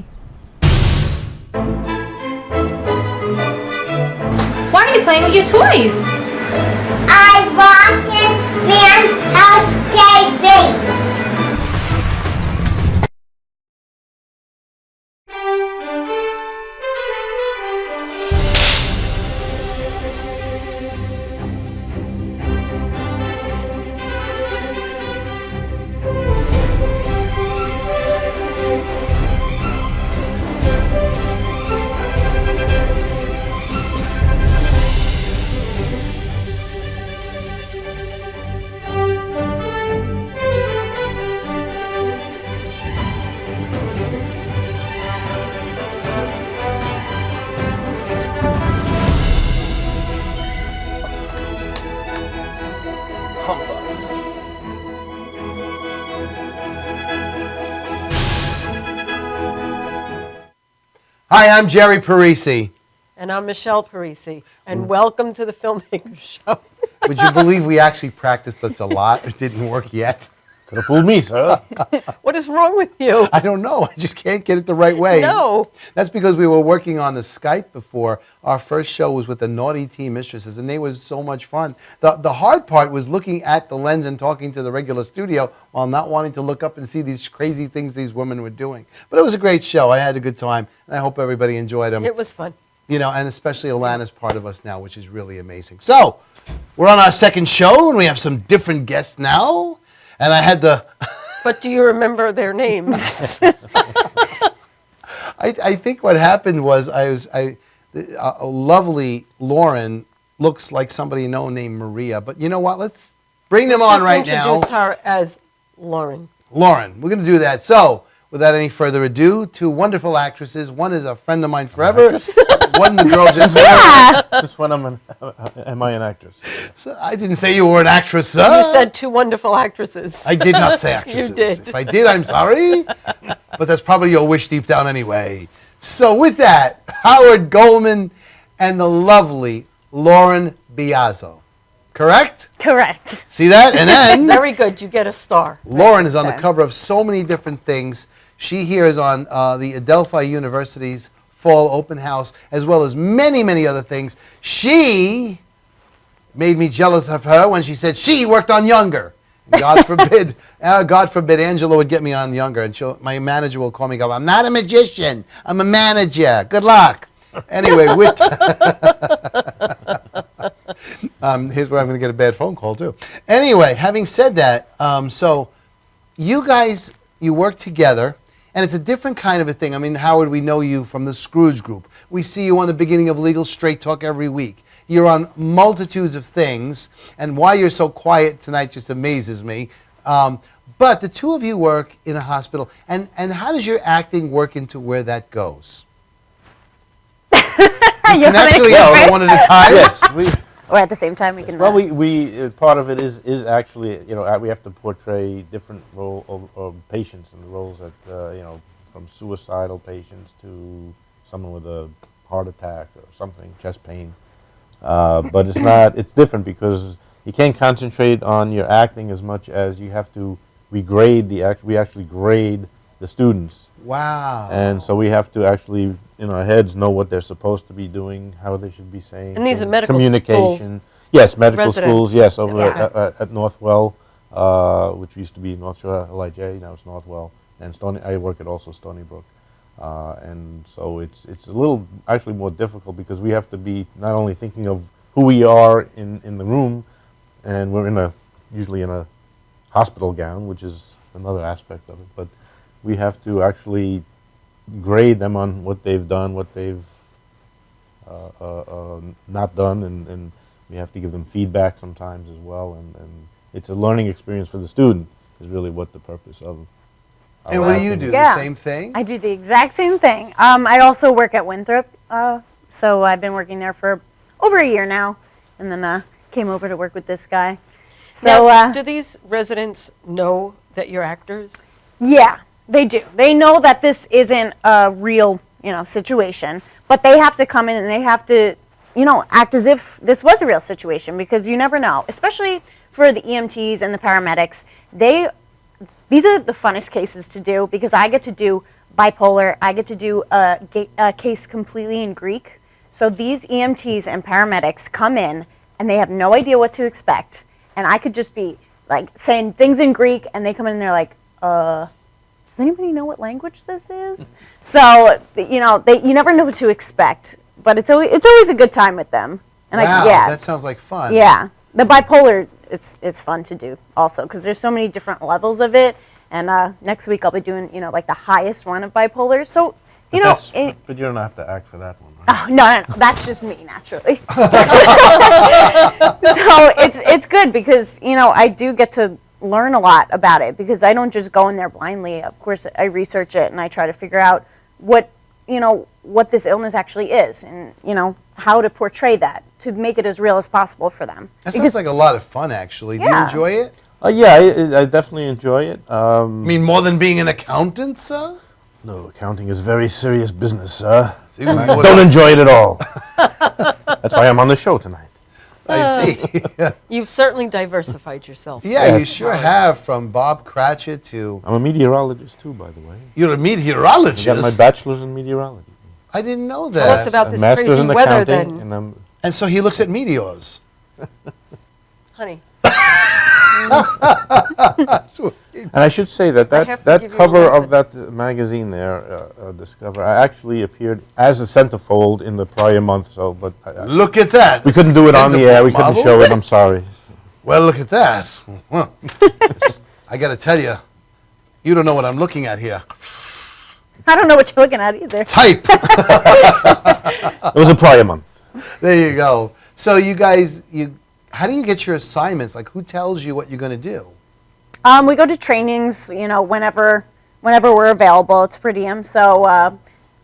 Why are you playing with your toys? I watching Madhousetv. Hi, I'm Jerry Parisi. And I'm Michelle Parisi, and welcome to the Filmmaker Show. Would you believe we actually practiced this a lot? It didn't work yet. Could have fooled me, sir. What is wrong with you? I don't know. I just can't get it the right way. No. That's because we were working on the Skype before. Our first show was with the Naughty Teen Mistresses, and they was so much fun. The hard part was looking at the lens and talking to the regular studio while not wanting to look up and see these crazy things these women were doing. But it was a great show. I had a good time, and I hope everybody enjoyed them. It was fun. You know, and especially Alana's part of us now, which is really amazing. So, we're on our second show, and we have some different guests now. And I had the... But do you remember their names? I think what happened was a lovely Lauren looks like somebody named Maria. But you know what? Let's bring them on right now. Introduce her as Lauren. Lauren, we're going to do that. So, without any further ado, two wonderful actresses. One is a friend of mine forever. One the girl just Just when am I an actress? So I didn't say you were an actress, sir. You said two wonderful actresses. I did not say actresses. You did. If I did, I'm sorry. But that's probably your wish deep down anyway. So with that, Howard Goldman and the lovely Lauren Biazzo. Correct? Correct. See that? And then Very good. You get a star. Lauren is on the cover of so many different things. She here is on the Adelphi University's Fall Open House, as well as many, many other things. She made me jealous of her when she said she worked on Younger. God forbid, Angela would get me on Younger, and my manager will call me and go, I'm not a magician, I'm a manager. Good luck. Anyway, here's where I'm going to get a bad phone call, too. Anyway, having said that, so you guys, you work together. And it's a different kind of a thing. I mean, Howard, we know you from the Scrooge Group. We see you on the beginning of Legal Straight Talk every week. You're on multitudes of things. And why you're so quiet tonight just amazes me. But the two of you work in a hospital. And how does your acting work into where that goes? You can actually answer one at a time. Yes. Or at the same time, we can. Well, we part of it is actually, we have to portray different role of patients and the roles that, from suicidal patients to someone with a heart attack or something, chest pain. But it's different because you can't concentrate on your acting as much as you have to regrade we actually grade the students. Wow. And so we have to actually, in our heads, know what they're supposed to be doing, how they should be saying. And these are medical communication. Yes, medical residents. schools. Yes, over Yeah. at Northwell, which used to be North Shore LIJ. Now it's Northwell, and I work at also Stony Brook, and so it's a little actually more difficult because we have to be not only thinking of who we are in the room, and we're usually in a hospital gown, which is another aspect of it, but we have to actually grade them on what they've done, what they've not done, and we have to give them feedback sometimes as well, and it's a learning experience for the student is really what the purpose of. And what do you do? Yeah. The same thing? I do the exact same thing. I also work at Winthrop, so I've been working there for over a year now, and then came over to work with this guy. So, now, do these residents know that you're actors? Yeah, they do. They know that this isn't a real, situation, but they have to come in and they have to, act as if this was a real situation because you never know, especially for the EMTs and the paramedics. these are the funnest cases to do because I get to do bipolar. I get to do a case completely in Greek. So these EMTs and paramedics come in and they have no idea what to expect. And I could just be like saying things in Greek and they come in and they're like, does anybody know what language this is? So, you never know what to expect, but it's always a good time with them. And wow, yeah, that sounds like fun. Yeah, the bipolar it's fun to do also because there's so many different levels of it. And next week I'll be doing like the highest one of bipolar. So But you don't have to act for that one, right? Oh, no, that's just me naturally. So it's good because I do get to learn a lot about it because I don't just go in there blindly. Of course, I research it and I try to figure out what this illness actually is and how to portray that to make it as real as possible for them. That sounds like a lot of fun, actually. Do you enjoy it? Yeah, I definitely enjoy it. I mean, more than being an accountant, sir? No, accounting is very serious business, sir. See, I don't enjoy it at all. That's why I'm on the show tonight. I see. You've certainly diversified yourself. Yeah, you sure have, from Bob Cratchit to... I'm a meteorologist, too, by the way. You're a meteorologist? I got my bachelor's in meteorology. I didn't know that. Tell us about this Master's crazy in weather, accounting, then. And so he looks at meteors. Honey. And I should say that I have to that give you a cover lesson. of that magazine there, Discover, I actually appeared as a centerfold in the prior month. So, but Look at that. we couldn't do it on the air. We couldn't Marvel? show it. I'm sorry. Well, look at that. I got to tell you, you don't know what I'm looking at here. I don't know what you're looking at either. Type. It was a prior month. There you go. So you guys, how do you get your assignments? Like, who tells you what you're going to do? We go to trainings, whenever we're available. It's per diem. So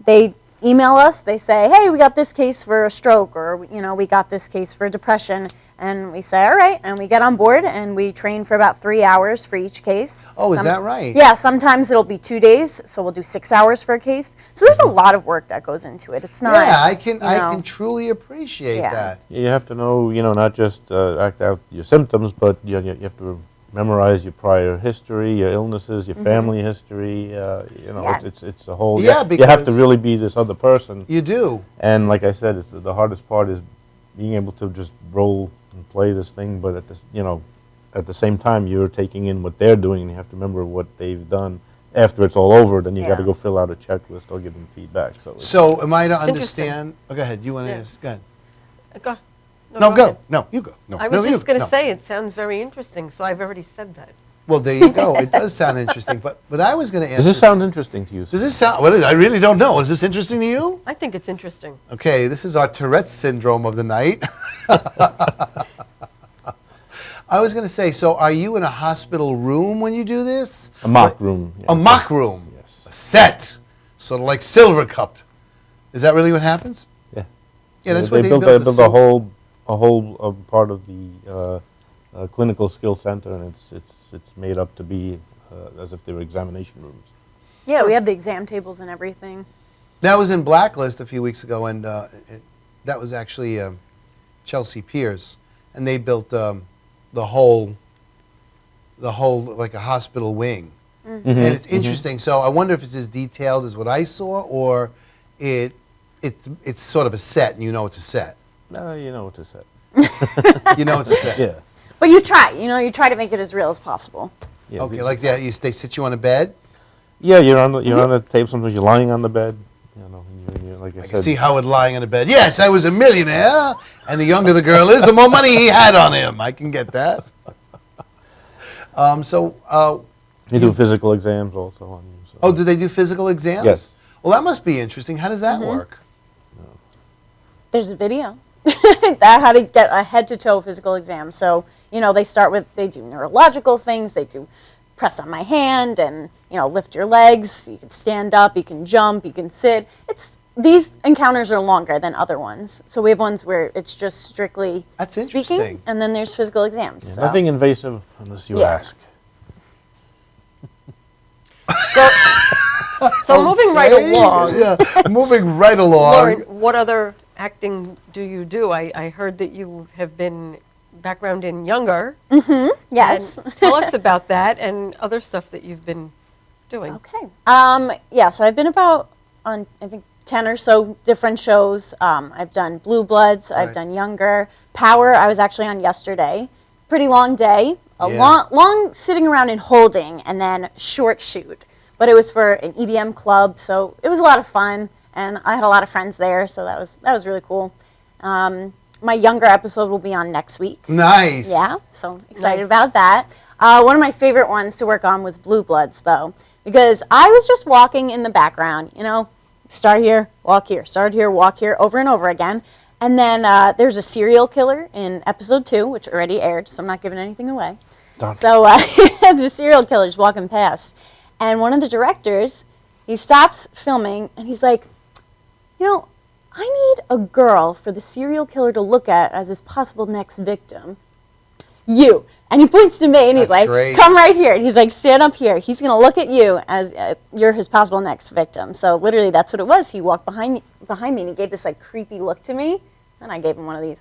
they email us. They say, hey, we got this case for a stroke, or we got this case for depression, and we say, all right, and we get on board and we train for about 3 hours for each case. Oh, is that right? Yeah, sometimes it'll be 2 days, so we'll do 6 hours for a case. So there's a lot of work that goes into it. It's not. Yeah, I can truly appreciate Yeah. that. You have to know, not just act out your symptoms, but you have to memorize your prior history, your illnesses, your family history. Yeah. It's a whole. Yeah, you have to because really be this other person. You do. And like I said, it's the hardest part is being able to just roll and play this thing, but at the same time you're taking in what they're doing, and you have to remember what they've done. After it's all over, then you got to go fill out a checklist or give them feedback. So am I to It's understand? Oh, go ahead. You want to ask? Go ahead. Go. No, go. ahead. No, you go. No, I no, was you. just going to No. say it sounds very interesting, so I've already said that. Well, there you go. It does sound interesting, but I was going to ask. Does this sound interesting to you? Does this sound? Well, I really don't know. Is this interesting to you? I think it's interesting. Okay, this is our Tourette's syndrome of the night. I was going to say, so are you in a hospital room when you do this? A mock room. A mock room. Yes. A set, sort of like Silver Cup. Is that really what happens? Yeah. Yeah, that's So what they built. They the built a whole part of the clinical skill center, and it's made up to be as if they were examination rooms. Yeah, we have the exam tables and everything. That was in Blacklist a few weeks ago, and that was actually Chelsea Piers, and they built the whole like a hospital wing, and it's interesting. So I wonder if it's as detailed as what I saw, or it's sort of a set, and you know it's a set. No, you know what to say. You know it's a set. Yeah. But you try to make it as real as possible. Yeah, Okay, like that. They sit you on a bed. Yeah, you're on the table. Sometimes you're lying on the bed. And you're, like I I can said. see Howard lying on a bed. Yes, I was a millionaire, and the younger the girl is, the more money he had on him. I can get that. You do physical exams also on you. So. Oh, do they do physical exams? Yes. Well, that must be interesting. How does that work? There's a video. That how to get a head-to-toe physical exam. So, they do neurological things, they do press on my hand and, lift your legs, you can stand up, you can jump, you can sit. These encounters are longer than other ones. So we have ones where it's just strictly That's speaking, interesting. and then there's physical exams. Yeah, so. nothing invasive unless you Yeah. ask. So moving right along, Yeah, moving right along. Lauren, what other acting do you do? I heard that you have been background in Younger. Yes. And tell us about that and other stuff that you've been doing. Okay. Yeah, so I've been about on, I think, 10 or so different shows. I've done Blue Bloods, I've Right. done Younger. Power, I was actually on yesterday. Pretty long day. A Yeah. long sitting around and holding, and then short shoot. But it was for an EDM club, so it was a lot of fun, and I had a lot of friends there, so that was really cool. My Younger episode will be on next week. Nice. Yeah, so excited Nice. about that. One of my favorite ones to work on was Blue Bloods, though, because I was just walking in the background, start here, walk here, start here, walk here, over and over again. And then there's a serial killer in episode 2, which already aired, so I'm not giving anything away. So the serial killer's walking past, and one of the directors, he stops filming, and he's like, I need a girl for the serial killer to look at as his possible next victim. You. And he points to me, and he's That's like, great. come right here. And he's like, stand up here. He's going to look at you as you're his possible next victim. So literally, that's what it was. He walked behind me, and he gave this like creepy look to me, and I gave him one of these.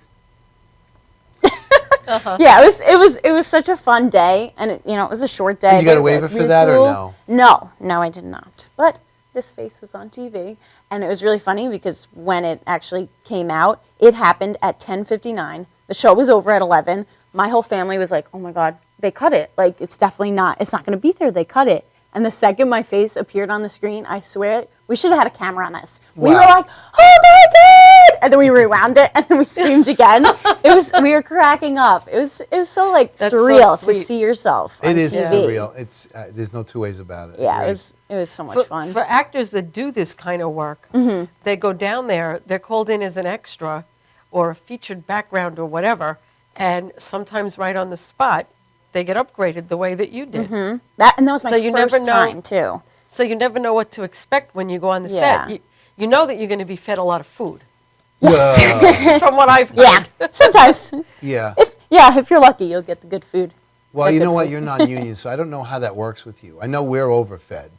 Yeah, it was such a fun day, and it was a short day. Did you get a but waiver for really that or cool. no? No, I did not. But this face was on TV, and it was really funny because when it actually came out, it happened at 10:59. The show was over at 11. My whole family was like, "Oh my God, they cut it! Like it's not going to be there. They cut it." And the second my face appeared on the screen, I swear, we should have had a camera on us. We were Wow. like, "Oh my God!" And then we rewound it, and then we screamed again. We were cracking up. It was so like That's so surreal to sweet. see yourself on It is TV. surreal. It's there's no two ways about it. Yeah, Agreed. it was so much fun. For actors that do this kind of work, they go down there, they're called in as an extra or a featured background or whatever, and sometimes right on the spot, they get upgraded the way that you did. That was my So you first never know- time too. So you never know what to expect when you go on the Yeah. set. You know that you're going to be fed a lot of food, Well, from what I've heard. Yeah, sometimes. yeah. If you're lucky, you'll get the good food. Well, Like you the know what? food. You're non-union, so I don't know how that works with you. I know we're overfed,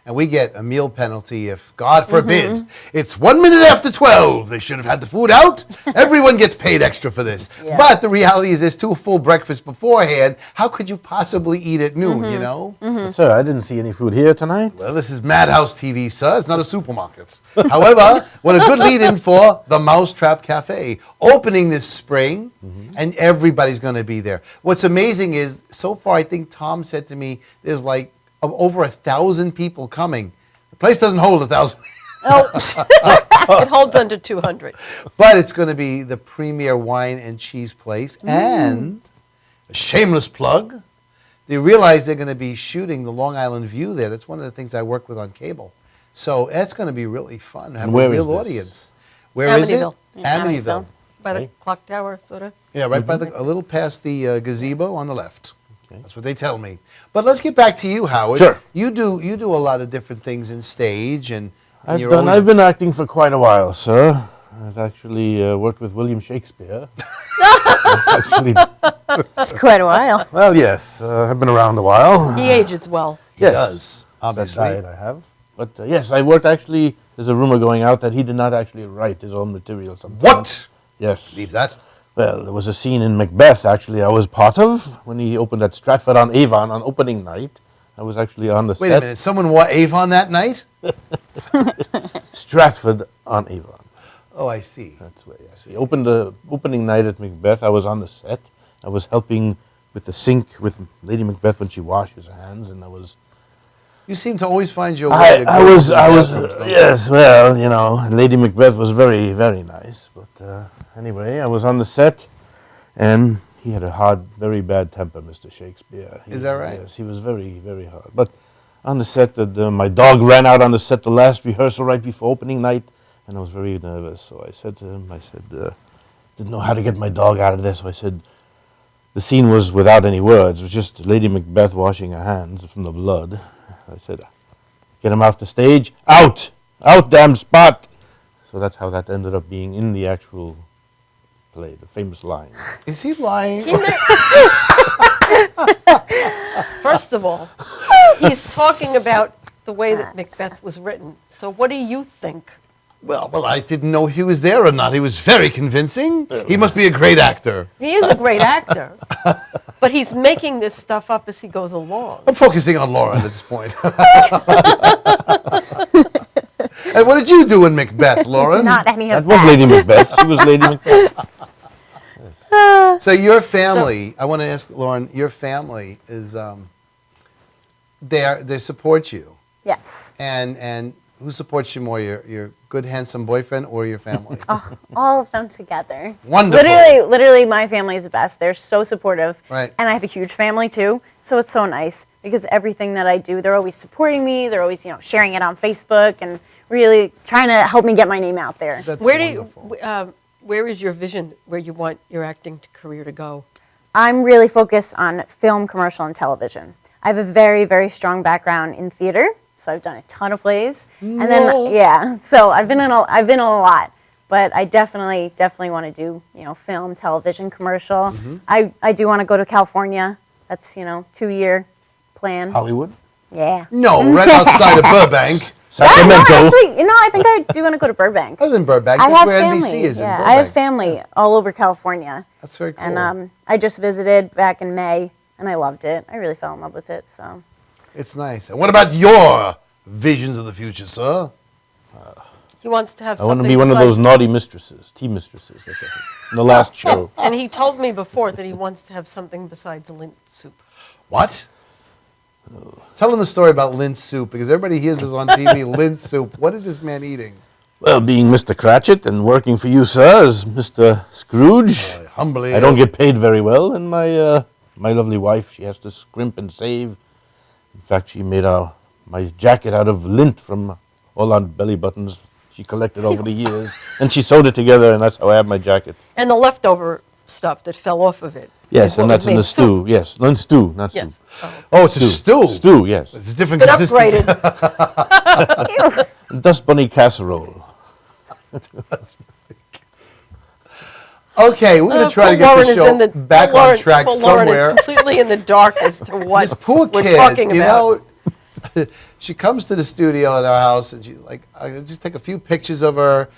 and we get a meal penalty if, God forbid, it's 1 minute after 12. They should have had the food out. Everyone gets paid extra for this. Yeah. But the reality is there's 2 full breakfasts beforehand. How could you possibly eat at noon, you know? Sir, I didn't see any food here tonight. Well, this is Madhousetv, sir. It's not a supermarket. However, what a good lead-in for the Mousetrap Cafe, opening this spring, and everybody's going to be there. What's amazing is, so far, I think Tom said to me, there's like over 1,000 people coming. The place doesn't hold 1,000. It holds under 200. But it's going to be the premier wine and cheese place. And a shameless plug, they realize they're going to be shooting the Long Island View there. That's one of the things I work with on cable. So that's going to be really fun. Have where a is real this? audience. Where is it? Amityville. Yeah, Amityville. By the Okay. clock tower, sort of. Yeah, right by a little past the gazebo on the left. Okay. That's what they tell me. But let's get back to you, Howard. Sure. You do a lot of different things in stage and I've you're always- been acting for quite a while, sir. I've actually worked with William Shakespeare. Actually, It's quite a while. well, yes, I've been around a while. He ages well. He Yes. does, That obviously. diet I have. But yes, I worked actually, there's a rumor going out that he did not actually write his own material sometimes. What? Yes. Leave that. Well, there was a scene in Macbeth, actually, I was part of, when he opened at Stratford-on-Avon on opening night. I was actually on the Wait set. a minute. Someone wore Avon that night? Stratford-on-Avon. Oh, I see. That's where, yes. He opened the opening night at Macbeth. I was on the set. I was helping with the sink with Lady Macbeth when she washes her hands, and I was... You seem to always find your way to I go was, to the I was, bathrooms, don't you? yes, well, you know, Lady Macbeth was very, very nice. But anyway, I was on the set, and he had a very bad temper, Mr. Shakespeare. Is that right? Yes, he was very, very hard. But on the set, my dog ran out on the set the last rehearsal right before opening night, and I was very nervous. So I said to him, didn't know how to get my dog out of there, so I said, the scene was without any words. It was just Lady Macbeth washing her hands from the blood. I said, get him off the stage. Out! Out, damn spot! So that's how that ended up being in the actual play, the famous line. Is he lying? First of all, he's talking about the way that Macbeth was written. So what do you think? Well, I didn't know if he was there or not. He was very convincing. He must be a great actor. He is a great actor, but he's making this stuff up as he goes along. I'm focusing on Lauren at this point. And what did you do in Macbeth, Lauren? Not any That of was that. Lady Macbeth. She was Lady Macbeth. So your family, I want to ask Lauren, your family is, they support you. Yes. And who supports you more, your good, handsome boyfriend or your family? Oh, all of them together. Wonderful. Literally, my family is the best. They're so supportive. Right. And I have a huge family too, so it's so nice because everything that I do, they're always supporting me. They're always, sharing it on Facebook and really trying to help me get my name out there. That's Where wonderful. Where is your vision? Where you want your acting career to go? I'm really focused on film, commercial, and television. I have a very, very strong background in theater, so I've done a ton of plays. And then, so I've been in a lot. But I definitely want to do, film, television, commercial. Mm-hmm. I do want to go to California. That's, 2-year plan. Hollywood? Yeah. No, right outside of Burbank. Sacramento. No, actually, I think I do want to go to Burbank. I was in Burbank. I That's have where family. NBC is in Yeah, Burbank. I have family all over California. That's very cool. And I just visited back in May, and I loved it. I really fell in love with it. So. It's nice. And what about your visions of the future, sir? He wants to have I something. want to be one of those naughty mistresses, tea mistresses, like that, in the last show. And he told me before that he wants to have something besides lint soup. What? Tell them the story about lint soup, because everybody hears this on TV, lint soup. What is this man eating? Well, being Mr. Cratchit and working for you, sir, as Mr. Scrooge, Humbly. I don't get paid very well, and my lovely wife, she has to scrimp and save. In fact, she made my jacket out of lint from all our belly buttons she collected over the years, and she sewed it together, and that's how I have my jacket. And the leftover stuff that fell off of it. Yes, is what and was that's in made the soup. stew. Yes, lint stew, not Yes. soup. Oh, it's a stew. Stew, yes. It's a different Been consistency. upgraded. Dust bunny casserole. Okay, we're going to try to get Lauren the is show in the, back Lauren, on track poor Lauren somewhere. is completely in the dark as to what This poor we're kid, talking about. She comes to the studio at our house, and I just take a few pictures of her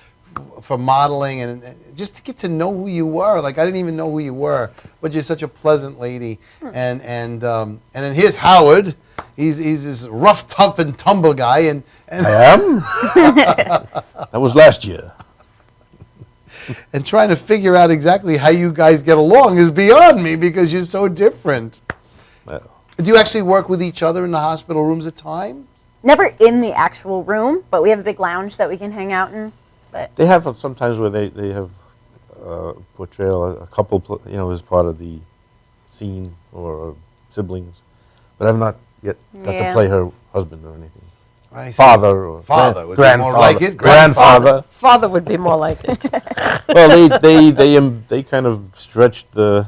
for modeling, and just to get to know who you were. Like, I didn't even know who you were, but you're such a pleasant lady. And then here's Howard. He's this rough, tough, and tumble guy, and I am? That was last year. and trying to figure out exactly how you guys get along is beyond me because you're so different. Well, Do you actually work with each other in the hospital rooms at times? Never in the actual room, but we have a big lounge that we can hang out in. But they have sometimes where they have portrayal, a couple, as part of the scene or siblings. But I've not yet got to play her husband or anything. I see. Father or Father would be grandfather. more like it. Grandfather. Father would be more like it. Well, they kind of stretched the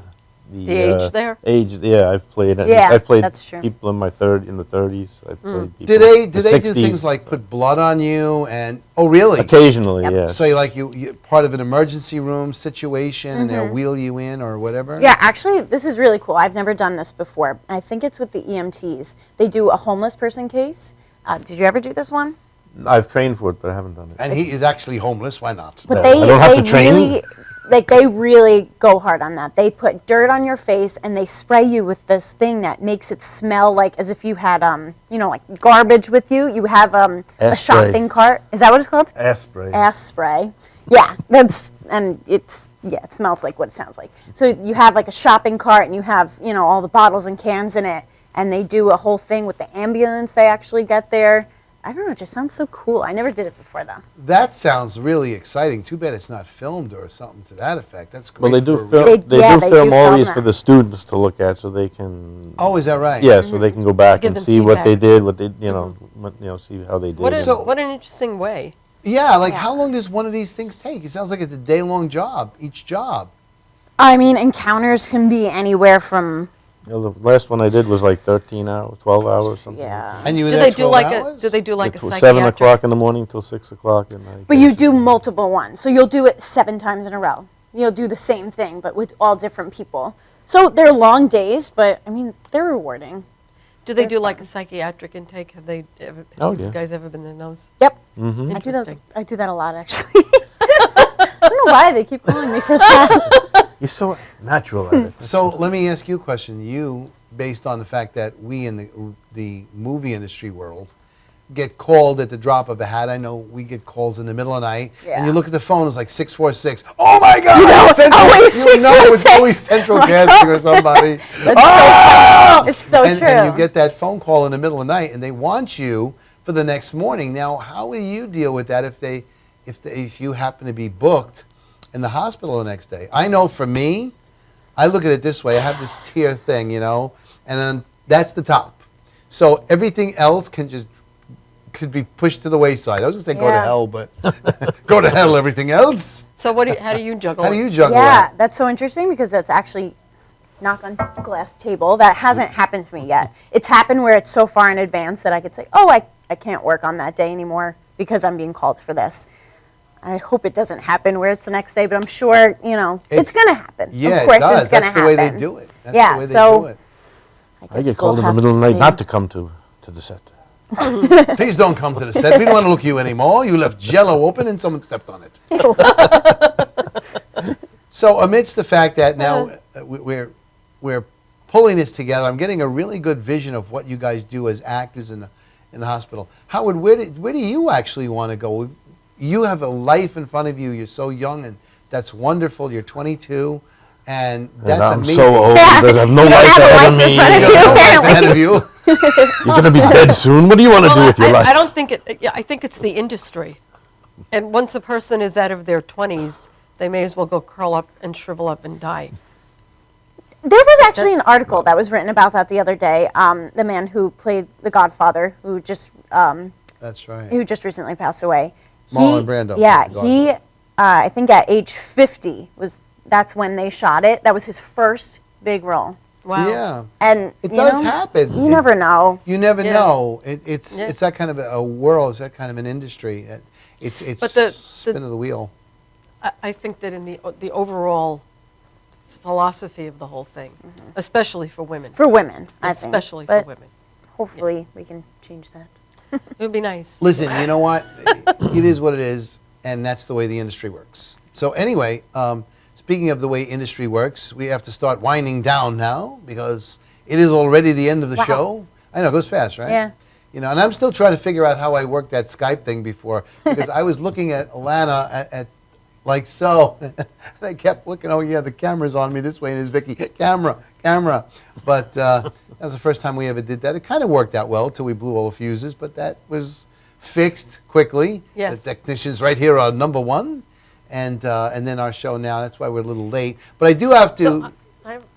age there? Age, yeah. I've played. Yeah, I've played that's true. people in the 30s. I've played people Do they in do the they do 60s. things like put blood on you and really? Occasionally, Yep. yes. So you part of an emergency room situation and they'll wheel you in or whatever? yeah, actually, this is really cool. I've never done this before. I think it's with the EMTs. They do a homeless person case. Did you ever do this one? I've trained for it, but I haven't done it. And he is actually homeless. Why not? But No, they, I don't have they to train. really, they really go hard on that. They put dirt on your face and they spray you with this thing that makes it smell like as if you had, like garbage with you. You have a Ass spray. shopping cart. Is that what it's called? Ass spray. Ass spray. Yeah, it smells like what it sounds like. So you have like a shopping cart and you have, all the bottles and cans in it, and they do a whole thing with the ambulance. They actually get there. I don't know, it just sounds so cool. I never did it before though. That sounds really exciting. Too bad it's not filmed or something to that effect. That's great. Well, they do for a film. real- They- They yeah, do they film do all film these that. for the students to look at, so they can. Oh, is that right? Yeah, so they can go back give and them see what they feedback. did, what they, see how they did. What, and- what an interesting way. Yeah, like Yeah. how long does one of these things take? It sounds like it's a day-long job, each job. I mean, encounters can be anywhere from, the last one I did was like 13 hours, 12 hours, something. yeah. And you were Do there they do 12 like hours? a Like a that. psychiatric? 7 o'clock in the morning till 6 o'clock at night. But you do multiple ones. So you'll do it 7 times in a row. You'll do the same thing, but with all different people. So they're long days, but I mean, they're rewarding. Do they do like a psychiatric intake? Have they ever, Oh, have yeah. you guys ever been in those? Yep. Mm-hmm. I do those. Interesting. I do that a lot, actually. I don't know why they keep calling me for that. You're so natural at it. So let me ask you a question. You, based on the fact that we in the movie industry world get called at the drop of a hat. I know we get calls in the middle of the night, and you Yeah. look at the phone, it's like 646. Oh my God! You know, Central, always you know, it's 646. always Central Casting or somebody. That's Ah! so, it's so and, true. And you get that phone call in the middle of the night, and they want you for the next morning. Now, how will you deal with that if you happen to be booked in the hospital the next day? I know for me, I look at it this way. I have this tier thing, you know, and then that's the top. So everything else could be pushed to the wayside. I was going to say go to Yeah. hell, but go to hell everything else. So how do you juggle? How do it? you juggle Yeah, that? that's so interesting because that's actually, knock on glass table, that hasn't happened to me yet. It's happened where it's so far in advance that I could say, oh, I can't work on that day anymore because I'm being called for this. I hope it doesn't happen where it's the next day, but I'm sure, you know, it's going to happen. Yeah, of course it does. it's going to That's the happen. way they do it. That's Yeah, the way they so- do it. I get guess called we'll in the have middle of the to night not see. to come to the set. Please don't come to the set. We don't want to look at you anymore. You left Jell-O open and someone stepped on it. So amidst the fact that now we're pulling this together, I'm getting a really good vision of what you guys do as actors in the hospital. Howard, where do you actually want to go? You have a life in front of you. You're so young, and that's wonderful. You're 22, and that's And I'm amazing. so old. Yeah. I have no You don't life have a ahead of life in me. front of You you, have no life apparently. ahead of you. You're going to be dead soon. What do you want to do with your life? I don't think it. Yeah, I think it's the industry, and once a person is out of their 20s, they may as well go curl up and shrivel up and die. There was actually an article that was written about that the other day. The man who played the Godfather, who just That's right. who just recently passed away. Marlon Brando Yeah, played he. I think at age 50 that's when they shot it. That was his first big role, Wow. Yeah. and It you does know, happen. You never know. You never Yeah. know. It's Yeah. it's that kind of a world. It's that kind of an industry. It's But the- spin of the wheel. I think that in the overall philosophy of the whole thing, especially for women, For women, I think. especially But for women, hopefully we can change that. it would be nice. Listen, you know what? It is what it is, and that's the way the industry works. So anyway, speaking of the way industry works, we have to start winding down now because it is already the end of the Wow. show. I know, it goes fast, right? Yeah. You know, and I'm still trying to figure out how I worked that Skype thing before because I was looking at Alana at like so, and I kept looking. Oh yeah, the camera's on me this way, and it's Vicky. Camera. But that was the first time we ever did that. It kind of worked out well till we blew all the fuses, but that was fixed quickly. Yes. The technicians right here are number one, and then our show now. That's why we're a little late. But I do have to. So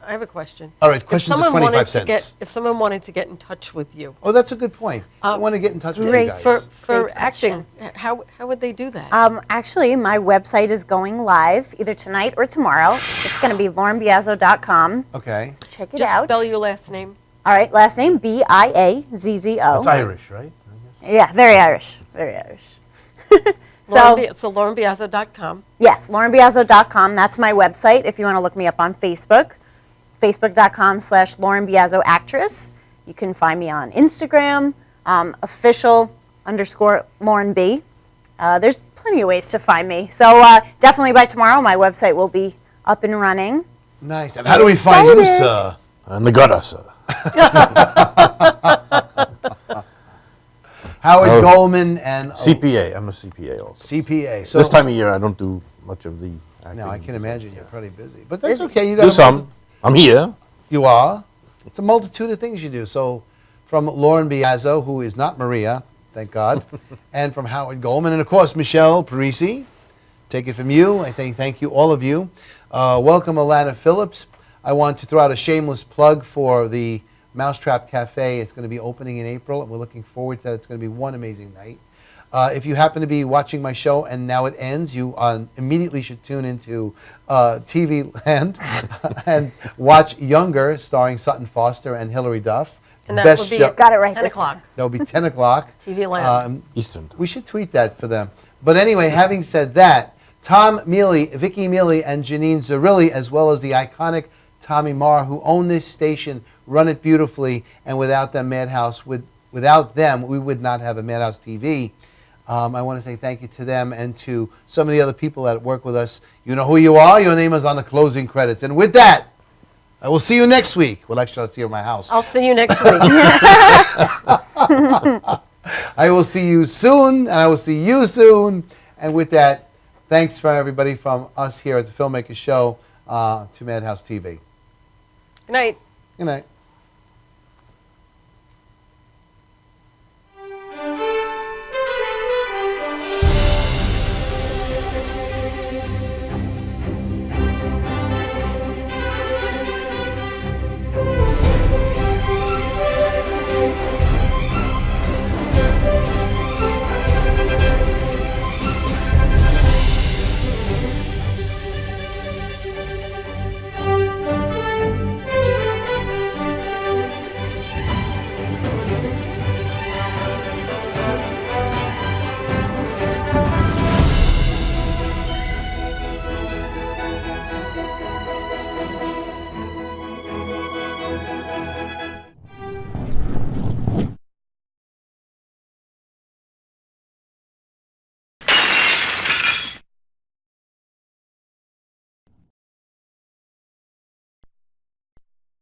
I have a question. All right, questions at 25 cents. If someone wanted to get in touch with you Oh, that's a good point. I want to get in touch with you great. guys. for Great acting, how would they do that? Actually, my website is going live either tonight or tomorrow. It's going to be laurenbiazzo.com. Okay. Check it Just out. spell your last name. All right, last name Biazzo. It's Irish, right? Yeah, very Irish. Very Irish. So laurenbiazzo.com. Yes, laurenbiazzo.com. That's my website if you want to look me up on Facebook. Facebook.com/LaurenBiazzoActress. You can find me on Instagram, official_Lauren B. There's plenty of ways to find me. So definitely by tomorrow, my website will be up and running. Nice. And how do we find you, Excited. sir? And the gutter, sir. Howard Oh. Goldman and CPA. I'm a CPA also. CPA. So This time of year, I don't do much of the acting. No, I can imagine you're pretty busy, but that's Busy. okay. You got Do some. I'm here. You are. It's a multitude of things you do. So, from Lauren Biazzo, who is not Maria, thank God, and from Howard Goldman, and of course Michelle Parisi. Take it from you. I thank you, all of you. Welcome, Alana Phillips. I want to throw out a shameless plug for the Mousetrap Cafe. It's going to be opening in April, and we're looking forward to that. It's going to be one amazing night. If you happen to be watching my show and now it ends, you immediately should tune into TV Land and watch Younger, starring Sutton Foster and Hilary Duff. And that Best would be show- at Got it right 10 this o'clock. That'll be 10 o'clock. TV Land. Eastern. We should tweet that for them. But anyway, having said that, Tom Mealy, Vicky Mealy, and Janine Zarilli, as well as the iconic Tommy Marr, who own this station run it beautifully, and without them, without them, we would not have a Madhouse TV. I want to say thank you to them and to so many other people that work with us. You know who you are. Your name is on the closing credits. And with that, I will see you next week. Well, actually, I'll see you at my house. I'll see you next week. I will see you soon, and I will see you soon. And with that, thanks for everybody from us here at the Filmmaker Show to Madhouse TV. Good night. Good night.